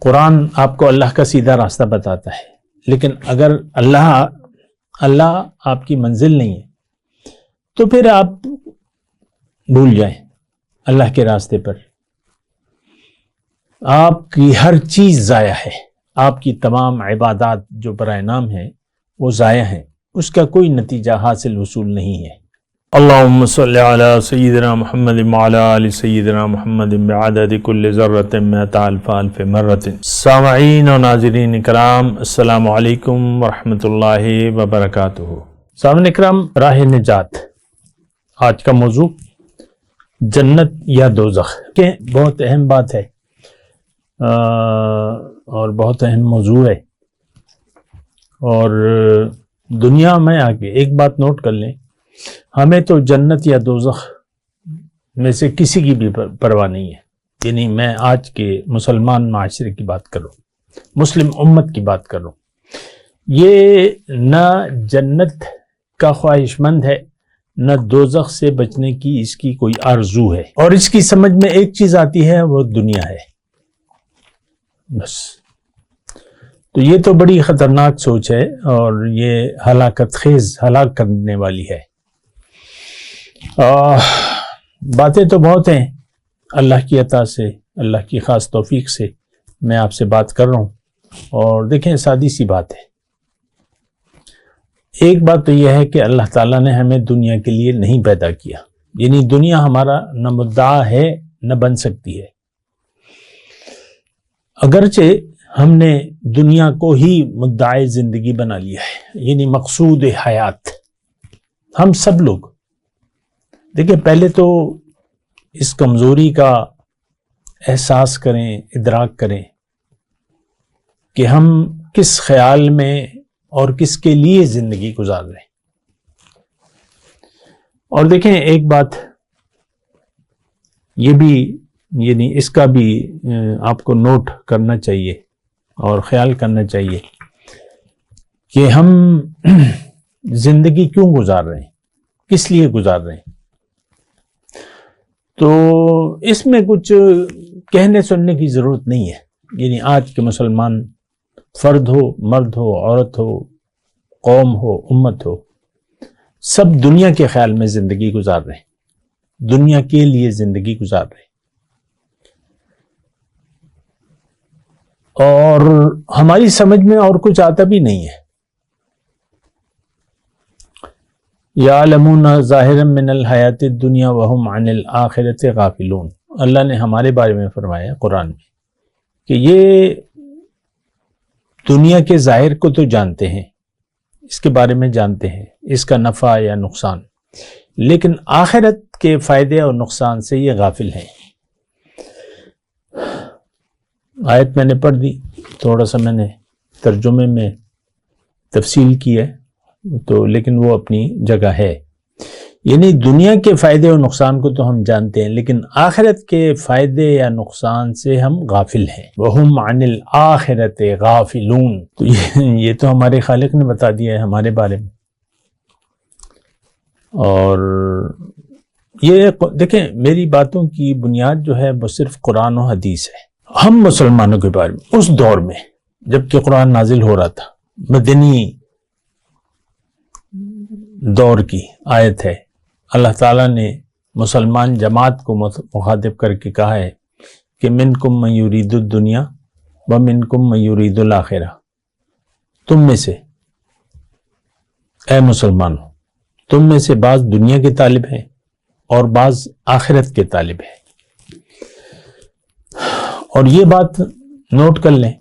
قرآن آپ کو اللہ کا سیدھا راستہ بتاتا ہے، لیکن اگر اللہ آپ کی منزل نہیں ہے تو پھر آپ بھول جائیں اللہ کے راستے پر. آپ کی ہر چیز ضائع ہے، آپ کی تمام عبادات جو برائے نام ہیں وہ ضائع ہیں، اس کا کوئی نتیجہ حاصل وصول نہیں ہے. اللہم صلی علی سیدنا محمد وعلی آل سیدنا محمد بعدد کل ذرۃ مئۃ الف الف مرۃ. سامعین و ناظرین کرام، السلام علیکم ورحمۃ اللہ وبرکاتہ. سامعین کرام، راہ نجات، آج کا موضوع جنت یا دوزخ کہ بہت اہم بات ہے اور بہت اہم موضوع ہے. اور دنیا میں آگے ایک بات نوٹ کر لیں، ہمیں تو جنت یا دوزخ میں سے کسی کی بھی پرواہ نہیں ہے. یعنی میں آج کے مسلمان معاشرے کی بات کر رہا ہوں، مسلم امت کی بات کر رہا ہوں. یہ نہ جنت کا خواہش مند ہے، نہ دوزخ سے بچنے کی اس کی کوئی آرزو ہے، اور اس کی سمجھ میں ایک چیز آتی ہے، وہ دنیا ہے بس. تو یہ تو بڑی خطرناک سوچ ہے اور یہ ہلاکت خیز، ہلاک کرنے والی ہے. باتیں تو بہت ہیں، اللہ کی عطا سے، اللہ کی خاص توفیق سے میں آپ سے بات کر رہا ہوں. اور دیکھیں، سادی سی بات ہے. ایک بات تو یہ ہے کہ اللہ تعالیٰ نے ہمیں دنیا کے لیے نہیں پیدا کیا، یعنی دنیا ہمارا نہ مدعا ہے نہ بن سکتی ہے. اگرچہ ہم نے دنیا کو ہی مدعائے زندگی بنا لیا ہے، یعنی مقصود حیات. ہم سب لوگ دیکھیں، پہلے تو اس کمزوری کا احساس کریں، ادراک کریں کہ ہم کس خیال میں اور کس کے لیے زندگی گزار رہے ہیں. اور دیکھیں ایک بات یہ بھی، یعنی اس کا بھی آپ کو نوٹ کرنا چاہیے اور خیال کرنا چاہیے کہ ہم زندگی کیوں گزار رہے ہیں، کس لیے گزار رہے ہیں. تو اس میں کچھ کہنے سننے کی ضرورت نہیں ہے. یعنی آج کے مسلمان، فرد ہو، مرد ہو، عورت ہو، قوم ہو، امت ہو، سب دنیا کے خیال میں زندگی گزار رہے ہیں، دنیا کے لیے زندگی گزار رہے ہیں. اور ہماری سمجھ میں اور کچھ آتا بھی نہیں ہے. یعلمون ظاہرا من الحیات الدنیا وہم عن الآخرۃ غافلون. اللہ نے ہمارے بارے میں فرمایا قرآن میں کہ یہ دنیا کے ظاہر کو تو جانتے ہیں، اس کے بارے میں جانتے ہیں، اس کا نفع یا نقصان، لیکن آخرت کے فائدے اور نقصان سے یہ غافل ہیں. آیت میں نے پڑھ دی، تھوڑا سا میں نے ترجمے میں تفصیل کی ہے تو، لیکن وہ اپنی جگہ ہے. یعنی دنیا کے فائدے اور نقصان کو تو ہم جانتے ہیں، لیکن آخرت کے فائدے یا نقصان سے ہم غافل ہیں. وَهُمْ عَنِ الْآخِرَةِ غَافِلُونَ. تو یہ تو ہمارے خالق نے بتا دیا ہے ہمارے بارے میں. اور یہ دیکھیں، میری باتوں کی بنیاد جو ہے وہ صرف قرآن و حدیث ہے. ہم مسلمانوں کے بارے میں اس دور میں جب کہ قرآن نازل ہو رہا تھا، مدنی دور کی آیت ہے. اللہ تعالیٰ نے مسلمان جماعت کو مخاطب کر کے کہا ہے کہ منکم من یرید الدنیا ومنکم من یرید الآخرہ. تم میں سے، اے مسلمانوں، تم میں سے بعض دنیا کے طالب ہیں اور بعض آخرت کے طالب ہیں. اور یہ بات نوٹ کر لیں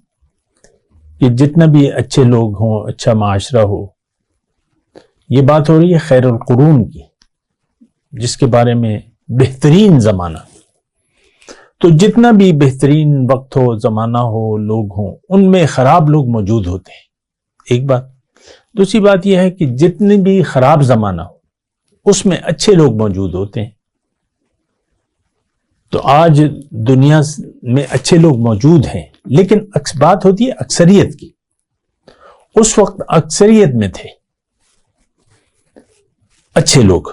کہ جتنا بھی اچھے لوگ ہوں، اچھا معاشرہ ہو، یہ بات ہو رہی ہے خیر القرون کی، جس کے بارے میں بہترین زمانہ. تو جتنا بھی بہترین وقت ہو، زمانہ ہو، لوگ ہوں، ان میں خراب لوگ موجود ہوتے ہیں. ایک بات. دوسری بات یہ ہے کہ جتنے بھی خراب زمانہ ہو، اس میں اچھے لوگ موجود ہوتے ہیں. تو آج دنیا میں اچھے لوگ موجود ہیں، لیکن بات ہوتی ہے اکثریت کی. اس وقت اکثریت میں تھے اچھے لوگ،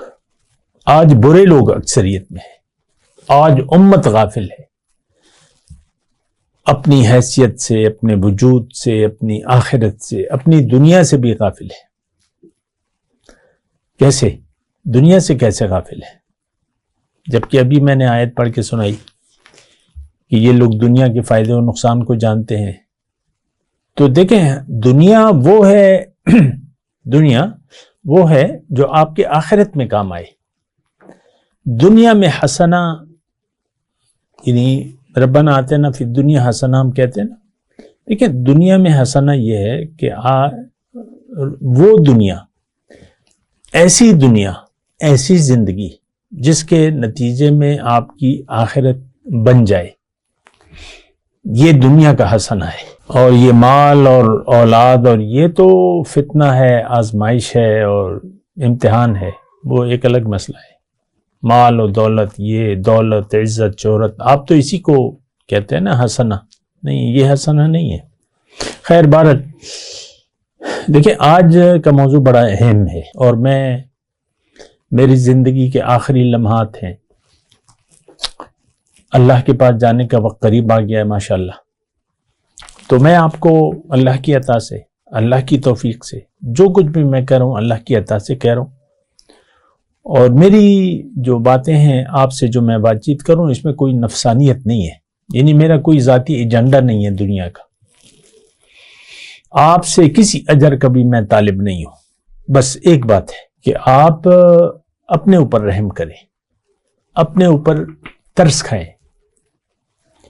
آج برے لوگ اکثریت میں ہیں. آج امت غافل ہے. اپنی حیثیت سے، اپنے وجود سے، اپنی آخرت سے، اپنی دنیا سے بھی غافل ہے۔ کیسے؟ دنیا سے کیسے غافل ہے؟ جبکہ ابھی میں نے آیت پڑھ کے سنائی کہ یہ لوگ دنیا کے فائدے و نقصان کو جانتے ہیں۔ تو دیکھیں، دنیا وہ ہے جو آپ کے آخرت میں کام آئے۔ دنیا میں حسنہ، یعنی ربنا آتنا فی الدنیا حسنہ ہم کہتے ہیں نا، دیکھیں دنیا میں حسنہ یہ ہے کہ وہ دنیا، ایسی زندگی جس کے نتیجے میں آپ کی آخرت بن جائے، یہ دنیا کا حسنہ ہے۔ اور یہ مال اور اولاد اور یہ تو فتنہ ہے، آزمائش ہے اور امتحان ہے، وہ ایک الگ مسئلہ ہے۔ مال و دولت، یہ دولت، عزت، شہرت، آپ تو اسی کو کہتے ہیں نا حسنہ، نہیں یہ حسنہ نہیں ہے۔ خیر بہرحال دیکھیں، آج کا موضوع بڑا اہم ہے اور میری زندگی کے آخری لمحات ہیں، اللہ کے پاس جانے کا وقت قریب آ گیا ہے ماشاءاللہ۔ تو میں آپ کو اللہ کی عطا سے، اللہ کی توفیق سے، جو کچھ بھی میں کہہ رہا ہوں اللہ کی عطا سے کہہ رہا ہوں، اور میری جو باتیں ہیں آپ سے جو میں بات چیت کروں اس میں کوئی نفسانیت نہیں ہے، یعنی میرا کوئی ذاتی ایجنڈا نہیں ہے دنیا کا، آپ سے کسی اجر کا بھی میں طالب نہیں ہوں۔ بس ایک بات ہے کہ آپ اپنے اوپر رحم کریں، اپنے اوپر ترس کھائیں۔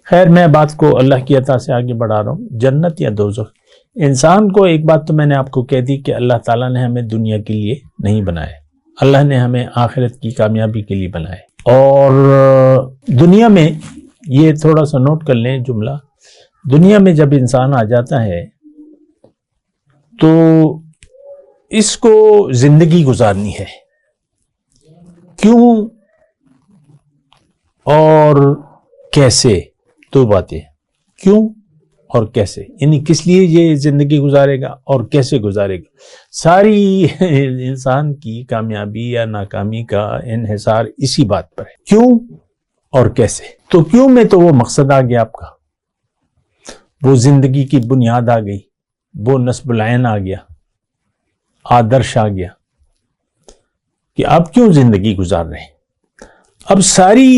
خیر میں بات کو اللہ کی عطا سے آگے بڑھا رہا ہوں، جنت یا دوزخ۔ انسان کو ایک بات تو میں نے آپ کو کہہ دی کہ اللہ تعالیٰ نے ہمیں دنیا کے لیے نہیں بنایا، اللہ نے ہمیں آخرت کی کامیابی کے لیے بنایا۔ اور دنیا میں یہ تھوڑا سا نوٹ کر لیں جملہ، دنیا میں جب انسان آ جاتا ہے تو اس کو زندگی گزارنی ہے۔ کیوں اور کیسے؟ دو باتیں، کیوں اور کیسے، یعنی کس لیے یہ زندگی گزارے گا اور کیسے گزارے گا۔ ساری انسان کی کامیابی یا ناکامی کا انحصار اسی بات پر ہے، کیوں اور کیسے۔ تو کیوں میں تو وہ مقصد آ گیا آپ کا، وہ زندگی کی بنیاد آ گئی، وہ نصب العین آ گیا، آدرش آ گیا کہ آپ کیوں زندگی گزار رہے ہیں۔ اب ساری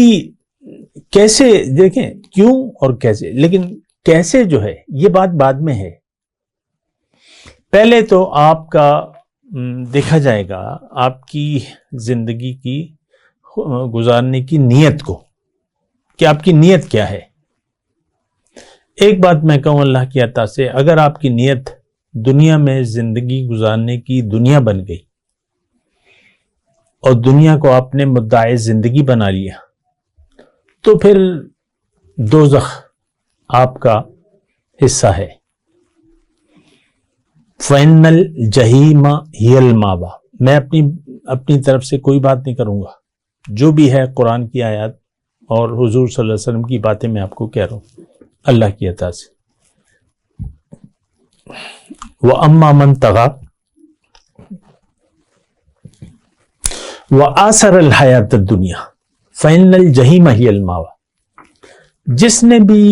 کیسے دیکھیں، کیوں اور کیسے، لیکن کیسے جو ہے یہ بات بعد میں ہے۔ پہلے تو آپ کا دیکھا جائے گا آپ کی زندگی کی گزارنے کی نیت کو، کہ آپ کی نیت کیا ہے۔ ایک بات میں کہوں اللہ کی عطا سے، اگر آپ کی نیت دنیا میں زندگی گزارنے کی دنیا بن گئی اور دنیا کو آپ نے مدعی زندگی بنا لیا، تو پھر دوزخ آپ کا حصہ ہے۔ فَإِنَّ الْجَحِيمَ هِيَ الْمَأْوَىٰ۔ میں اپنی طرف سے کوئی بات نہیں کروں گا، جو بھی ہے قرآن کی آیات اور حضور صلی اللہ علیہ وسلم کی باتیں میں آپ کو کہہ رہا ہوں اللہ کی عطا سے۔ وَأَمَّا مَنْ طَغَىٰ وَآثَرَ الْحَيَاةَ الدُّنْيَا فَإِنَّ الْجَحِيمَ هِيَ الْمَأْوَىٰ۔ جس نے بھی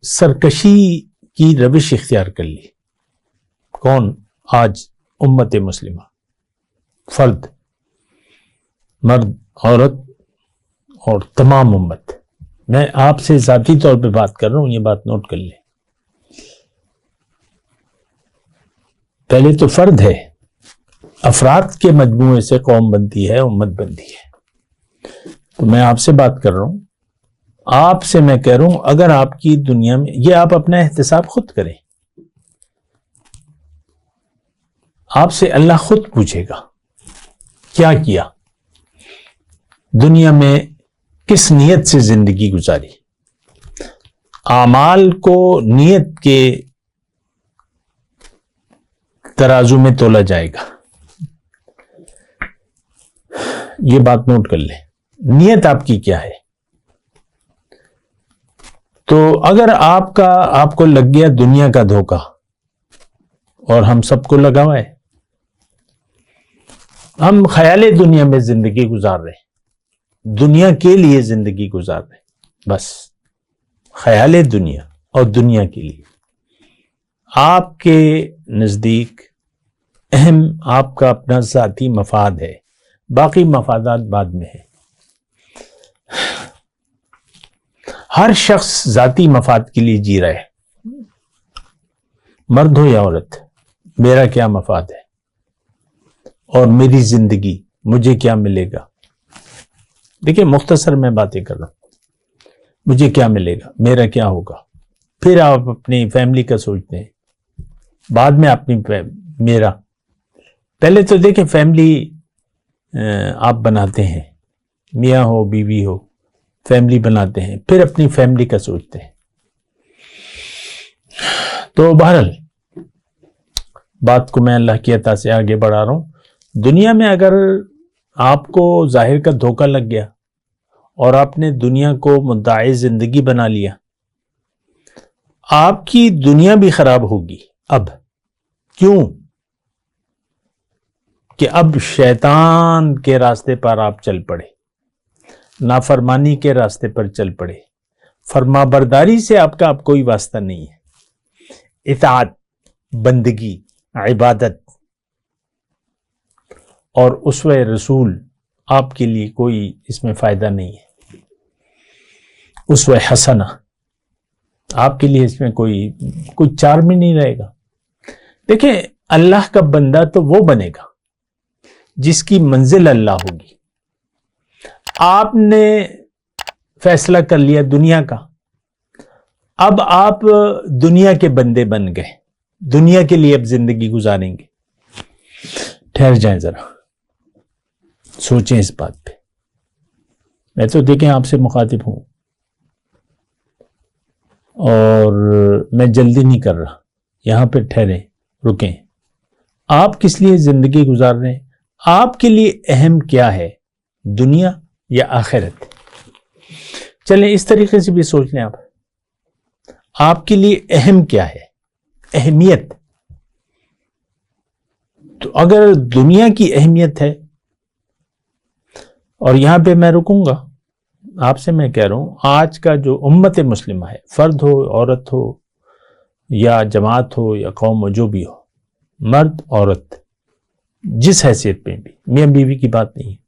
سرکشی کی روش اختیار کر لی، کون؟ آج امت مسلمہ، فرد، مرد، عورت اور تمام امت، میں آپ سے ذاتی طور پہ بات کر رہا ہوں، یہ بات نوٹ کر لیں۔ پہلے تو فرد ہے، افراد کے مجموعے سے قوم بنتی ہے، امت بنتی ہے۔ تو میں آپ سے بات کر رہا ہوں، آپ سے میں کہہ رہا ہوں، اگر آپ کی دنیا میں یہ آپ اپنا احتساب خود کریں، آپ سے اللہ خود پوچھے گا کیا کیا دنیا میں، کس نیت سے زندگی گزاری۔ اعمال کو نیت کے ترازو میں تولا جائے گا، یہ بات نوٹ کر لیں، نیت آپ کی کیا ہے۔ تو اگر آپ کو لگ گیا دنیا کا دھوکہ، اور ہم سب کو لگا ہوا ہے، ہم خیال دنیا میں زندگی گزار رہے ہیں، دنیا کے لیے زندگی گزار رہے ہیں، بس خیال دنیا، اور دنیا کے لیے آپ کے نزدیک اہم آپ کا اپنا ذاتی مفاد ہے، باقی مفادات بعد میں ہے۔ ہر شخص ذاتی مفاد کے لیے جی رہا ہے، مرد ہو یا عورت۔ میرا کیا مفاد ہے اور میری زندگی مجھے کیا ملے گا؟ دیکھیں مختصر میں باتیں کر رہا ہوں، مجھے کیا ملے گا، میرا کیا ہوگا، پھر آپ اپنی فیملی کا سوچتے ہیں، بعد میں اپنی میرا۔ پہلے تو دیکھیں فیملی آپ بناتے ہیں، میاں ہو بیوی ہو، فیملی بناتے ہیں، پھر اپنی فیملی کا سوچتے ہیں۔ تو بہرحال بات کو میں اللہ کی عطا سے آگے بڑھا رہا ہوں۔ دنیا میں اگر آپ کو ظاہر کا دھوکہ لگ گیا اور آپ نے دنیا کو مدعی زندگی بنا لیا، آپ کی دنیا بھی خراب ہوگی۔ اب کیوں کہ اب شیطان کے راستے پر آپ چل پڑے، نافرمانی کے راستے پر چل پڑے، فرما برداری سے آپ کا اب کوئی واسطہ نہیں ہے، اطاعت، بندگی، عبادت اور اسوہ رسول آپ کے لیے کوئی اس میں فائدہ نہیں ہے۔ اسوہ حسنہ آپ کے لیے اس میں کوئی چارم ہی نہیں رہے گا۔ دیکھیں اللہ کا بندہ تو وہ بنے گا جس کی منزل اللہ ہوگی۔ آپ نے فیصلہ کر لیا دنیا کا، اب آپ دنیا کے بندے بن گئے، دنیا کے لیے اب زندگی گزاریں گے۔ ٹھہر جائیں ذرا، سوچیں اس بات پہ۔ میں تو دیکھیں آپ سے مخاطب ہوں اور میں جلدی نہیں کر رہا، یہاں پہ ٹھہریں، رکیں۔ آپ کس لیے زندگی گزار رہے ہیں؟ آپ کے لیے اہم کیا ہے، دنیا یا آخرت؟ چلیں اس طریقے سے بھی سوچ لیں آپ کے لیے اہم کیا ہے، اہمیت۔ تو اگر دنیا کی اہمیت ہے، اور یہاں پہ میں رکوں گا، آپ سے میں کہہ رہا ہوں آج کا جو امت مسلمہ ہے، فرد ہو، عورت ہو یا جماعت ہو یا قوم ہو، جو بھی ہو، مرد عورت جس حیثیت میں بھی، میاں بیوی کی بات نہیں ہے۔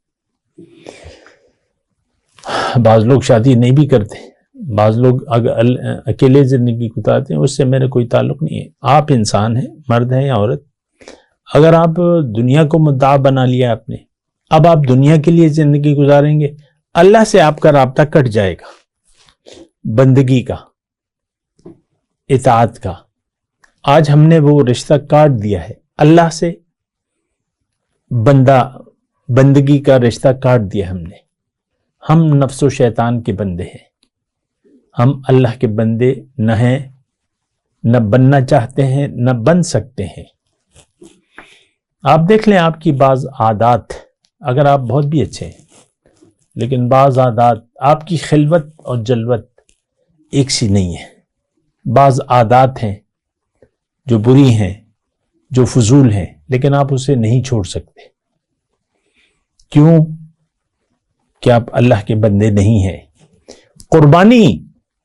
بعض لوگ شادی نہیں بھی کرتے، بعض لوگ اکیلے زندگی گزارتے ہیں، اس سے میرا کوئی تعلق نہیں ہے۔ آپ انسان ہیں، مرد ہیں یا عورت۔ اگر آپ دنیا کو مدعا بنا لیا آپ نے، اب آپ دنیا کے لیے زندگی گزاریں گے، اللہ سے آپ کا رابطہ کٹ جائے گا، بندگی کا، اطاعت کا۔ آج ہم نے وہ رشتہ کاٹ دیا ہے، اللہ سے بندگی کا رشتہ کاٹ دیا ہم نے۔ ہم نفس و شیطان کے بندے ہیں، ہم اللہ کے بندے نہ ہیں، نہ بننا چاہتے ہیں، نہ بن سکتے ہیں۔ آپ دیکھ لیں آپ کی بعض عادات، اگر آپ بہت بھی اچھے ہیں لیکن بعض عادات، آپ کی خلوت اور جلوت ایک سی نہیں ہے۔ بعض عادات ہیں جو بری ہیں، جو فضول ہیں، لیکن آپ اسے نہیں چھوڑ سکتے۔ کیوں کہ آپ اللہ کے بندے نہیں ہیں۔ قربانی،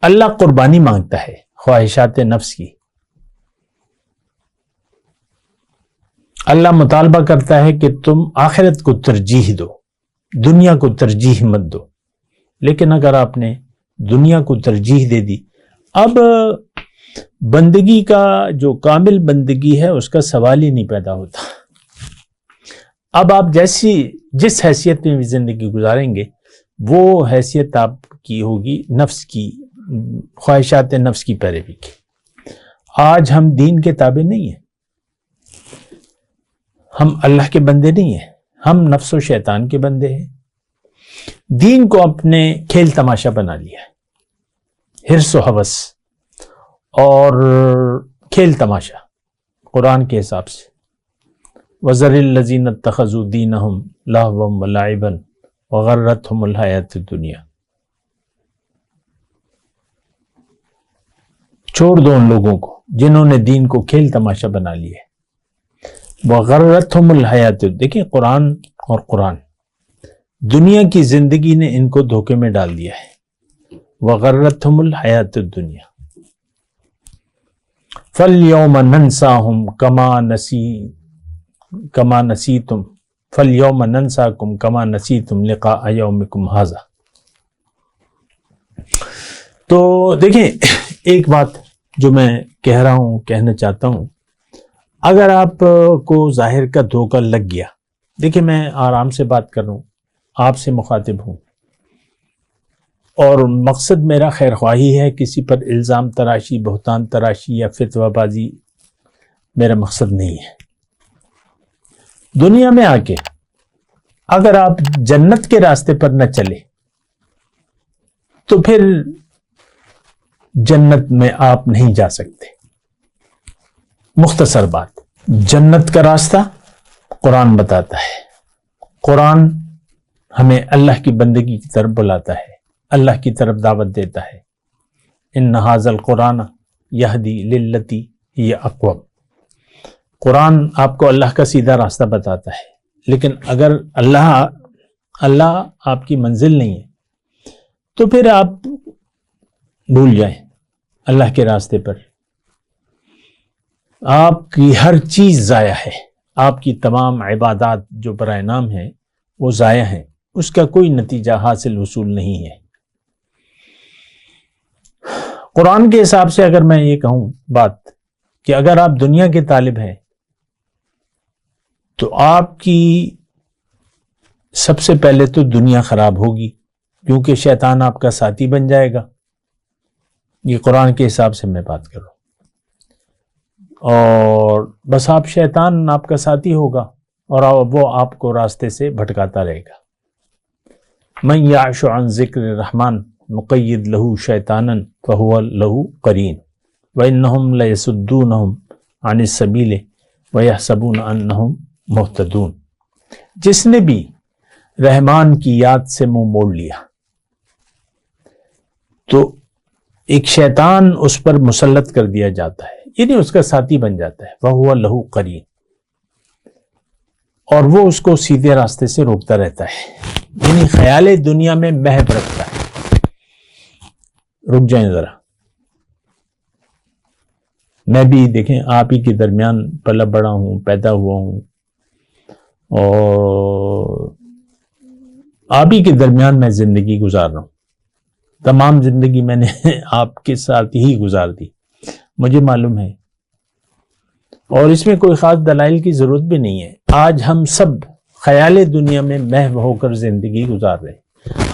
اللہ قربانی مانگتا ہے خواہشات نفس کی۔ اللہ مطالبہ کرتا ہے کہ تم آخرت کو ترجیح دو، دنیا کو ترجیح مت دو۔ لیکن اگر آپ نے دنیا کو ترجیح دے دی، اب بندگی کا جو کامل بندگی ہے اس کا سوال ہی نہیں پیدا ہوتا۔ اب آپ جس حیثیت میں بھی زندگی گزاریں گے، وہ حیثیت آپ کی ہوگی نفس کی، خواہشات نفس کی پیروی کی۔ آج ہم دین کے تابع نہیں ہیں، ہم اللہ کے بندے نہیں ہیں، ہم نفس و شیطان کے بندے ہیں۔ دین کو اپنے کھیل تماشا بنا لیا ہے، حرص و ہوس اور کھیل تماشا قرآن کے حساب سے۔ وَذَرِ الَّذِينَ اتَّخَذُوا دِينَهُمْ لَهْوًا وَلَعِبًا وَغَرَّتْهُمُ الْحَيَاةُ الدُّنْيَا۔ چھوڑ دو ان لوگوں کو جنہوں نے دین کو کھیل تماشا بنا لیا ہے۔ وَغَرَّتْهُمُ الْحَيَاةُ، دیکھیں قرآن اور قرآن، دنیا کی زندگی نے ان کو دھوکے میں ڈال دیا ہے۔ وَغَرَّتْهُمُ الْحَيَاةُ الدُّنْيَا، فَالْيَوْمَ نَنْسَاهُمْ كَمَا نَسِيتُمْ فَالْيَوْمَ نَنْسَاكُمْ كَمَا نَسِيتُمْ لِقَاءَ يَوْمِكُمْ هَذَا۔ تو دیکھیں ایک بات جو میں کہہ رہا ہوں، کہنا چاہتا ہوں، اگر آپ کو ظاہر کا دھوکہ لگ گیا، دیکھیں میں آرام سے بات کر رہا ہوں، آپ سے مخاطب ہوں، اور مقصد میرا خیر خواہی ہے، کسی پر الزام تراشی، بہتان تراشی یا فتویٰ بازی میرا مقصد نہیں ہے۔ دنیا میں آ کے اگر آپ جنت کے راستے پر نہ چلے تو پھر جنت میں آپ نہیں جا سکتے۔ مختصر بات، جنت کا راستہ قرآن بتاتا ہے، قرآن ہمیں اللہ کی بندگی کی طرف بلاتا ہے، اللہ کی طرف دعوت دیتا ہے۔ ان ھذا القرآن یہدی للتی ہی اقوم۔ قرآن آپ کو اللہ کا سیدھا راستہ بتاتا ہے، لیکن اگر اللہ آپ کی منزل نہیں ہے تو پھر آپ بھول جائیں اللہ کے راستے پر، آپ کی ہر چیز ضائع ہے، آپ کی تمام عبادات جو برائے نام ہیں وہ ضائع ہیں، اس کا کوئی نتیجہ حاصل وصول نہیں ہے۔ قرآن کے حساب سے اگر میں یہ کہوں بات کہ اگر آپ دنیا کے طالب ہیں تو آپ کی سب سے پہلے تو دنیا خراب ہوگی، کیونکہ شیطان آپ کا ساتھی بن جائے گا۔ یہ قرآن کے حساب سے میں بات کر رہا ہوں، اور بس آپ شیطان آپ کا ساتھی ہوگا اور وہ آپ کو راستے سے بھٹکاتا رہے گا۔ من یعش عن ذکر الرحمن نقید لہ شیطانا فہو لہ قرین وانہم لیصدونہم عن السبیل ویحسبون انہم مہتدون۔ جس نے بھی رحمان کی یاد سے منہ موڑ لیا تو ایک شیطان اس پر مسلط کر دیا جاتا ہے، یعنی اس کا ساتھی بن جاتا ہے، وَهُوَ لَهُ قَرِينٌ، اور وہ اس کو سیدھے راستے سے روکتا رہتا ہے، یعنی خیال دنیا میں محو رکھتا ہے۔ رک جائیں ذرا، میں بھی دیکھیں آپ ہی کے درمیان پلا بڑا ہوں، پیدا ہوا ہوں، اور آپ ہی کے درمیان میں زندگی گزار رہا ہوں، تمام زندگی میں نے آپ کے ساتھ ہی گزار دی، مجھے معلوم ہے، اور اس میں کوئی خاص دلائل کی ضرورت بھی نہیں ہے۔ آج ہم سب خیال دنیا میں محو ہو کر زندگی گزار رہے ہیں،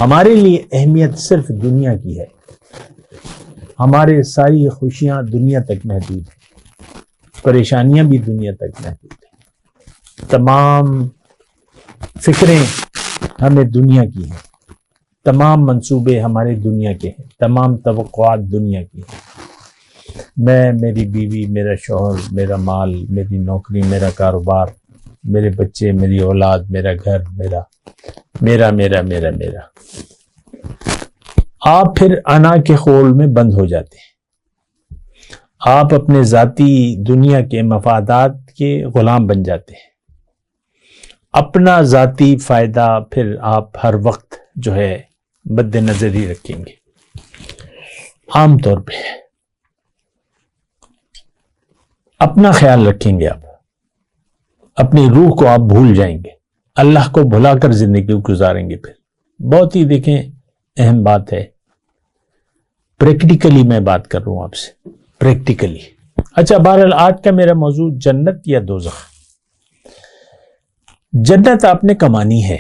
ہمارے لیے اہمیت صرف دنیا کی ہے، ہمارے ساری خوشیاں دنیا تک محدود ہیں، پریشانیاں بھی دنیا تک محدود ہیں، تمام فکریں ہمیں دنیا کی ہیں، تمام منصوبے ہمارے دنیا کے ہیں، تمام توقعات دنیا کی ہیں۔ میں، میری بیوی، میرا شوہر، میرا مال، میری نوکری، میرا کاروبار، میرے بچے، میری اولاد، میرا گھر، میرا میرا میرا میرا میرا آپ پھر انا کے خول میں بند ہو جاتے ہیں، آپ اپنے ذاتی دنیا کے مفادات کے غلام بن جاتے ہیں، اپنا ذاتی فائدہ پھر آپ ہر وقت جو ہے مد نظر ہی رکھیں گے۔ عام طور پہ اپنا خیال رکھیں گے، آپ اپنی روح کو آپ بھول جائیں گے، اللہ کو بھلا کر زندگی گزاریں گے۔ پھر بہت ہی دیکھیں اہم بات ہے، پریکٹیکلی میں بات کر رہا ہوں آپ سے، پریکٹیکلی۔ اچھا، بہرحال آج کا میرا موضوع جنت یا دوزخ۔ جنت آپ نے کمانی ہے،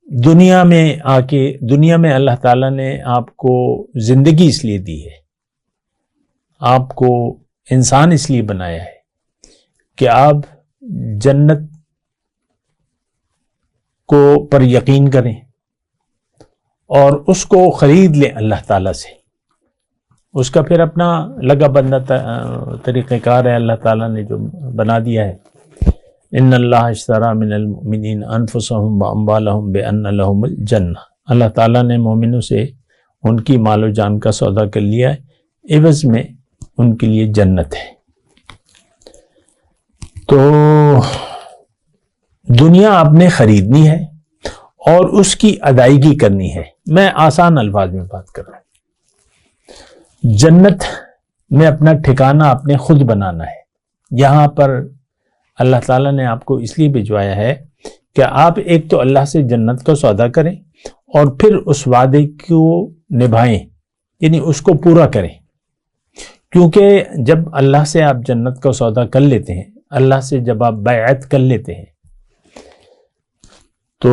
دنیا میں آ کے، دنیا میں اللہ تعالیٰ نے آپ کو زندگی اس لیے دی ہے، آپ کو انسان اس لیے بنایا ہے کہ آپ جنت کو پر یقین کریں اور اس کو خرید لیں اللہ تعالیٰ سے۔ اس کا پھر اپنا لگا بندہ طریقہ کار ہے، اللہ تعالیٰ نے جو بنا دیا ہے۔ ان اللہ اشتری من المؤمنین انفسهم واموالهم بان لهم الجنہ، اللہ تعالیٰ نے مومنوں سے ان کی مال و جان کا سودا کر لیا ہے، عوض میں ان کے لیے جنت ہے۔ تو دنیا آپ نے خریدنی ہے اور اس کی ادائیگی کرنی ہے۔ میں آسان الفاظ میں بات کر رہا ہوں۔ جنت میں اپنا ٹھکانہ اپنے خود بنانا ہے. یہاں پر اللہ تعالیٰ نے آپ کو اس لیے بھجوایا ہے کہ آپ ایک تو اللہ سے جنت کا سودا کریں اور پھر اس وعدے کو نبھائیں، یعنی اس کو پورا کریں. کیونکہ جب اللہ سے آپ جنت کا سودا کر لیتے ہیں، اللہ سے جب آپ بیعت کر لیتے ہیں، تو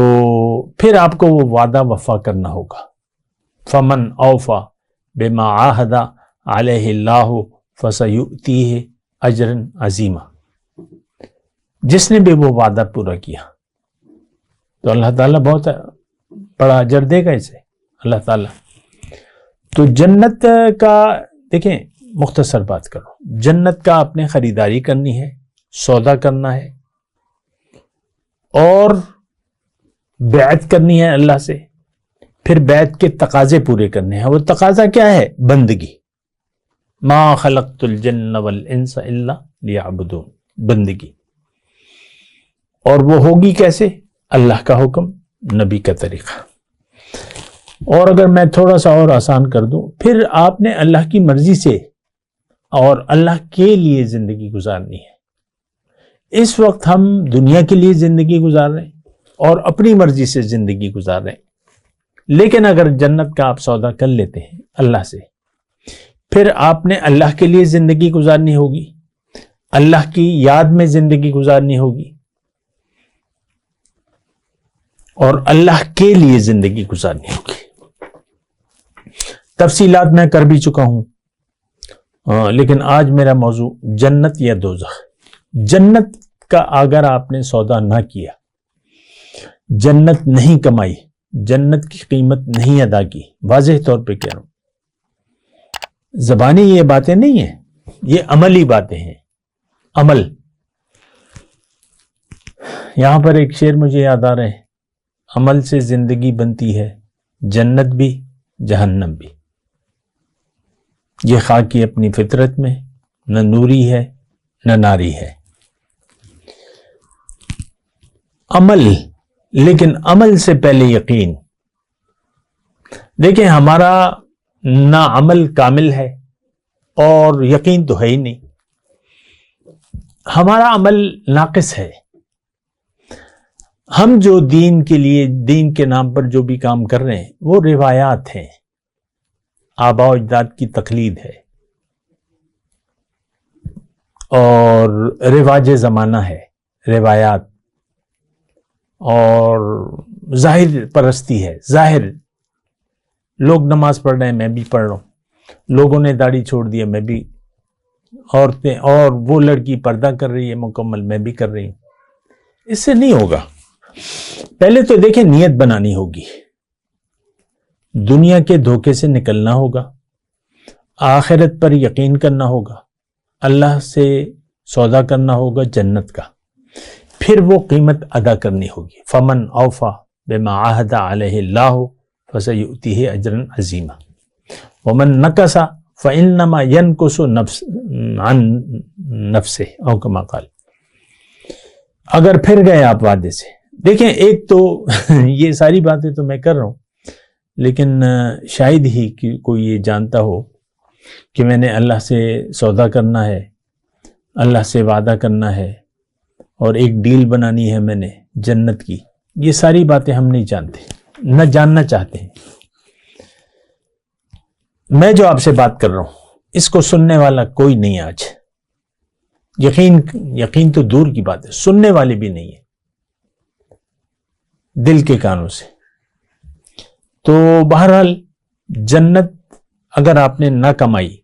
پھر آپ کو وہ وعدہ وفا کرنا ہوگا. فمن اوفا بما عاہد علیہ اللہ فسیؤتیہ اجرا عظیما. جس نے بھی وہ وعدہ پورا کیا تو اللہ تعالیٰ بہت بڑا اجر دے گا اسے اللہ تعالیٰ. تو جنت کا دیکھیں، مختصر بات کرو، جنت کا آپ نے خریداری کرنی ہے، سودا کرنا ہے اور بیعت کرنی ہے اللہ سے. پھر بیعت کے تقاضے پورے کرنے ہیں. وہ تقاضا کیا ہے؟ بندگی. ما خلقت الجن والانس الا لیعبدون، بندگی. اور وہ ہوگی کیسے؟ اللہ کا حکم، نبی کا طریقہ. اور اگر میں تھوڑا سا اور آسان کر دوں، پھر آپ نے اللہ کی مرضی سے اور اللہ کے لیے زندگی گزارنی ہے. اس وقت ہم دنیا کے لیے زندگی گزار رہے ہیں اور اپنی مرضی سے زندگی گزار رہے ہیں. لیکن اگر جنت کا آپ سودا کر لیتے ہیں اللہ سے، پھر آپ نے اللہ کے لیے زندگی گزارنی ہوگی، اللہ کی یاد میں زندگی گزارنی ہوگی اور اللہ کے لیے زندگی گزارنی ہوگی. تفصیلات میں کر بھی چکا ہوں، لیکن آج میرا موضوع جنت یا دوزخ. جنت کا اگر آپ نے سودا نہ کیا، جنت نہیں کمائی، جنت کی قیمت نہیں ادا کی، واضح طور پہ کہہ رہا ہوں، زبانی یہ باتیں نہیں ہیں، یہ عملی باتیں ہیں. عمل. یہاں پر ایک شعر مجھے یاد آ رہے ہیں، عمل سے زندگی بنتی ہے، جنت بھی جہنم بھی. یہ خاکی اپنی فطرت میں نہ نوری ہے نہ ناری ہے. عمل، لیکن عمل سے پہلے یقین. دیکھیں، ہمارا نہ عمل کامل ہے اور یقین تو ہے ہی نہیں. ہمارا عمل ناقص ہے. ہم جو دین کے لیے، دین کے نام پر جو بھی کام کر رہے ہیں، وہ روایات ہیں، آباء و اجداد کی تقلید ہے اور رواج زمانہ ہے، روایات اور ظاہر پرستی ہے. ظاہر، لوگ نماز پڑھ رہے ہیں، میں بھی پڑھ رہا ہوں. لوگوں نے داڑھی چھوڑ دیا، میں بھی. عورتیں اور وہ لڑکی پردہ کر رہی ہے مکمل، میں بھی کر رہی ہوں. اس سے نہیں ہوگا. پہلے تو دیکھیں، نیت بنانی ہوگی، دنیا کے دھوکے سے نکلنا ہوگا، آخرت پر یقین کرنا ہوگا، اللہ سے سودا کرنا ہوگا جنت کا، پھر وہ قیمت ادا کرنی ہوگی. فمن اوفا بما عاہد علیہ اللہ فسیؤتیہ اجرا عظیما ومن نکث فانما ینکث عن نفسہ او کما قال. اگر پھر گئے آپ وعدے سے، دیکھیں، ایک تو یہ ساری باتیں تو میں کر رہا ہوں، لیکن شاید ہی کہ کوئی یہ جانتا ہو کہ میں نے اللہ سے سودا کرنا ہے، اللہ سے وعدہ کرنا ہے اور ایک ڈیل بنانی ہے میں نے جنت کی. یہ ساری باتیں ہم نہیں جانتے، نہ جاننا چاہتے ہیں. میں جو آپ سے بات کر رہا ہوں، اس کو سننے والا کوئی نہیں آج. یقین تو دور کی بات ہے، سننے والے بھی نہیں ہیں دل کے کانوں سے. تو بہرحال جنت اگر آپ نے نہ کمائی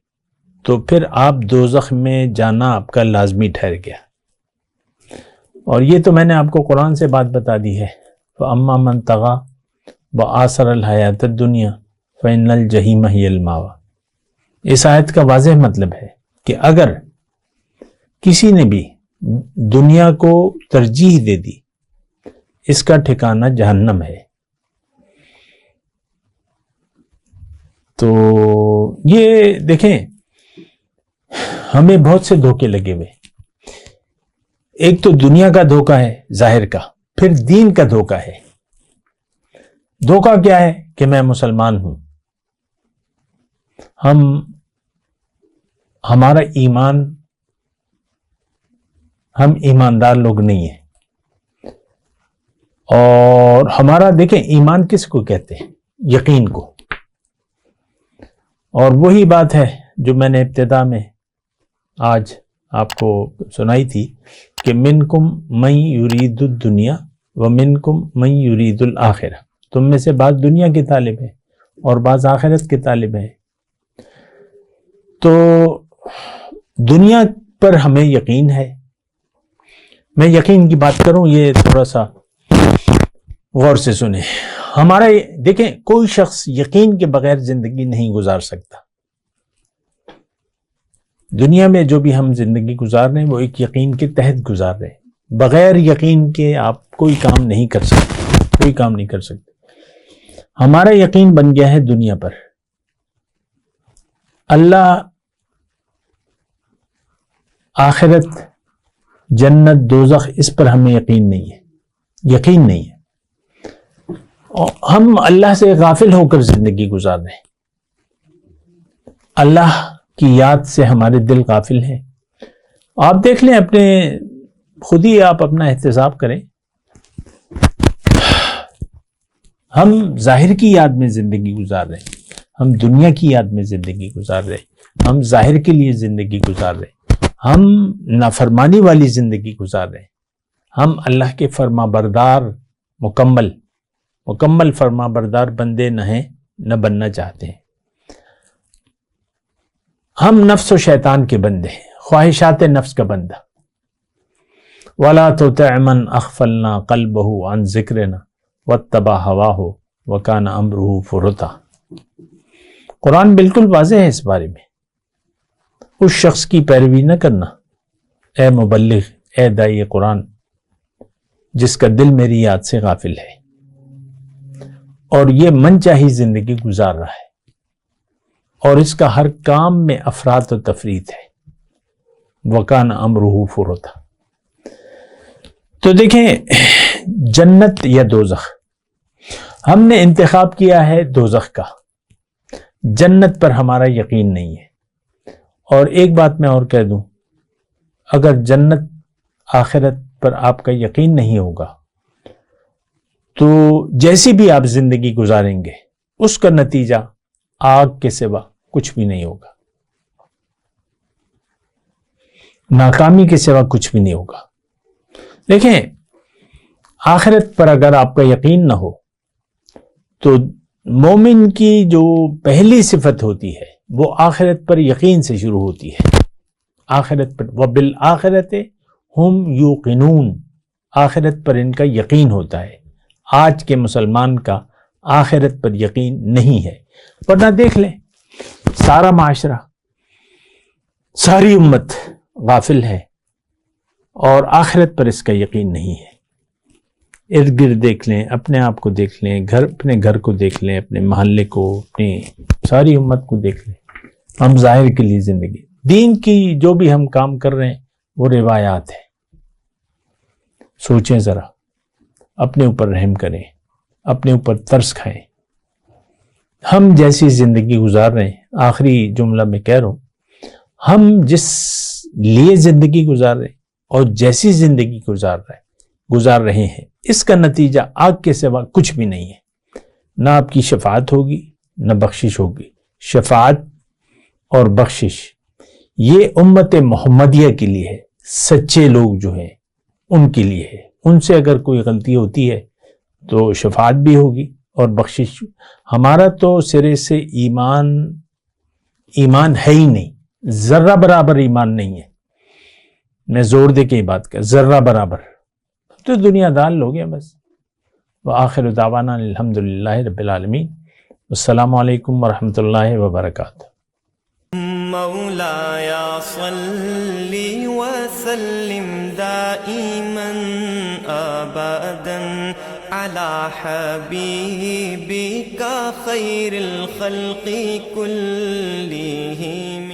تو پھر آپ دوزخ میں جانا آپ کا لازمی ٹھہر گیا. اور یہ تو میں نے آپ کو قرآن سے بات بتا دی ہے. فَأَمَّا مَنْ طَغَىٰ وَآثَرَ الْحَيَاةَ الدُّنْيَا فَإِنَّ الْجَحِيمَ هِيَ الْمَأْوَىٰ. اس آیت کا واضح مطلب ہے کہ اگر کسی نے بھی دنیا کو ترجیح دے دی، اس کا ٹھکانہ جہنم ہے. تو یہ دیکھیں، ہمیں بہت سے دھوکے لگے ہوئے. ایک تو دنیا کا دھوکہ ہے ظاہر کا، پھر دین کا دھوکہ ہے. دھوکہ کیا ہے؟ کہ میں مسلمان ہوں، ہم ہمارا ایمان، ہم ایماندار لوگ نہیں ہیں. اور ہمارا دیکھیں ایمان کس کو کہتے ہیں؟ یقین کو. اور وہی بات ہے جو میں نے ابتدا میں آج آپ کو سنائی تھی کہ منکم من یرید الدنیا ومنکم من یرید الآخرہ. تم میں سے بعض دنیا کے طالب ہیں اور بعض آخرت کے طالب ہیں. تو دنیا پر ہمیں یقین ہے. میں یقین کی بات کروں، یہ تھوڑا سا غور سے سنیں. ہمارا دیکھیں کوئی شخص یقین کے بغیر زندگی نہیں گزار سکتا. دنیا میں جو بھی ہم زندگی گزار رہے ہیں وہ ایک یقین کے تحت گزار رہے ہیں. بغیر یقین کے آپ کوئی کام نہیں کر سکتے، کوئی کام نہیں کر سکتے. ہمارا یقین بن گیا ہے دنیا پر. اللہ، آخرت، جنت، دوزخ، اس پر ہمیں یقین نہیں ہے. یقین نہیں ہے. ہم اللہ سے غافل ہو کر زندگی گزار رہے ہیں. اللہ کی یاد سے ہمارے دل غافل ہیں. آپ دیکھ لیں اپنے خود ہی، آپ اپنا احتساب کریں. ہم ظاہر کی یاد میں زندگی گزار رہے ہیں، ہم دنیا کی یاد میں زندگی گزار رہے ہیں، ہم ظاہر کے لیے زندگی گزار رہے ہیں، ہم نافرمانی والی زندگی گزار رہے ہیں. ہم اللہ کے فرما بردار، مکمل فرما بردار بندے نہ ہیں، نہ بننا چاہتے ہیں. ہم نفس و شیطان کے بندے ہیں، خواہشات نفس کا بندہ. وَلَا تُطِعْ مَنْ أَغْفَلْنَا قَلْبَهُ عَنْ ذِكْرِنَا وَاتَّبَعَ هَوَاهُ وَكَانَ أَمْرُهُ فُرُطًا. قرآن بالکل واضح ہے اس بارے میں. اس شخص کی پیروی نہ کرنا اے مبلغ، اے داعی قرآن، جس کا دل میری یاد سے غافل ہے اور یہ من چاہی زندگی گزار رہا ہے اور اس کا ہر کام میں افراط و تفریط ہے. وَكَانَ أَمْرُهُ فُرُطًا. تو دیکھیں جنت یا دوزخ، ہم نے انتخاب کیا ہے دوزخ کا. جنت پر ہمارا یقین نہیں ہے. اور ایک بات میں اور کہہ دوں، اگر جنت آخرت پر آپ کا یقین نہیں ہوگا تو جیسی بھی آپ زندگی گزاریں گے اس کا نتیجہ آگ کے سوا کچھ بھی نہیں ہوگا، ناکامی کے سوا کچھ بھی نہیں ہوگا. دیکھیں آخرت پر اگر آپ کا یقین نہ ہو تو مومن کی جو پہلی صفت ہوتی ہے وہ آخرت پر یقین سے شروع ہوتی ہے. آخرت پر وَبِالْآخِرَةِ ہم یوقنون، آخرت پر ان کا یقین ہوتا ہے. آج کے مسلمان کا آخرت پر یقین نہیں ہے. ورنہ دیکھ لیں سارا معاشرہ، ساری امت غافل ہے اور آخرت پر اس کا یقین نہیں ہے. ارد گرد دیکھ لیں، اپنے آپ کو دیکھ لیں، اپنے گھر کو دیکھ لیں، اپنے محلے کو، اپنی ساری امت کو دیکھ لیں. ہم ظاہر کے لیے زندگی، دین کی جو بھی ہم کام کر رہے ہیں وہ روایات ہیں. سوچیں ذرا، اپنے اوپر رحم کریں، اپنے اوپر ترس کھائیں. ہم جیسی زندگی گزار رہے ہیں، آخری جملہ میں کہہ رہا ہوں، ہم جس لیے زندگی گزار رہے ہیں اور جیسی زندگی گزار رہے ہیں اس کا نتیجہ آگ کے سوا کچھ بھی نہیں ہے. نہ آپ کی شفاعت ہوگی نہ بخشش ہوگی. شفاعت اور بخشش یہ امت محمدیہ کے لیے ہے، سچے لوگ جو ہیں ان کے لیے ہے. ان سے اگر کوئی غلطی ہوتی ہے تو شفاعت بھی ہوگی اور بخشش. ہمارا تو سرے سے ایمان ہے ہی نہیں، ذرہ برابر ایمان نہیں ہے. میں زور دے کے ہی بات کر، ذرہ برابر تو دنیا دار لوگ ہیں بس. وآخر دعوانا الحمدللہ رب العالمین. السلام علیکم ورحمۃ اللہ وبرکاتہ. مولاي صل وسلم دائما ابدا على حبيبك خير الخلق كلهم.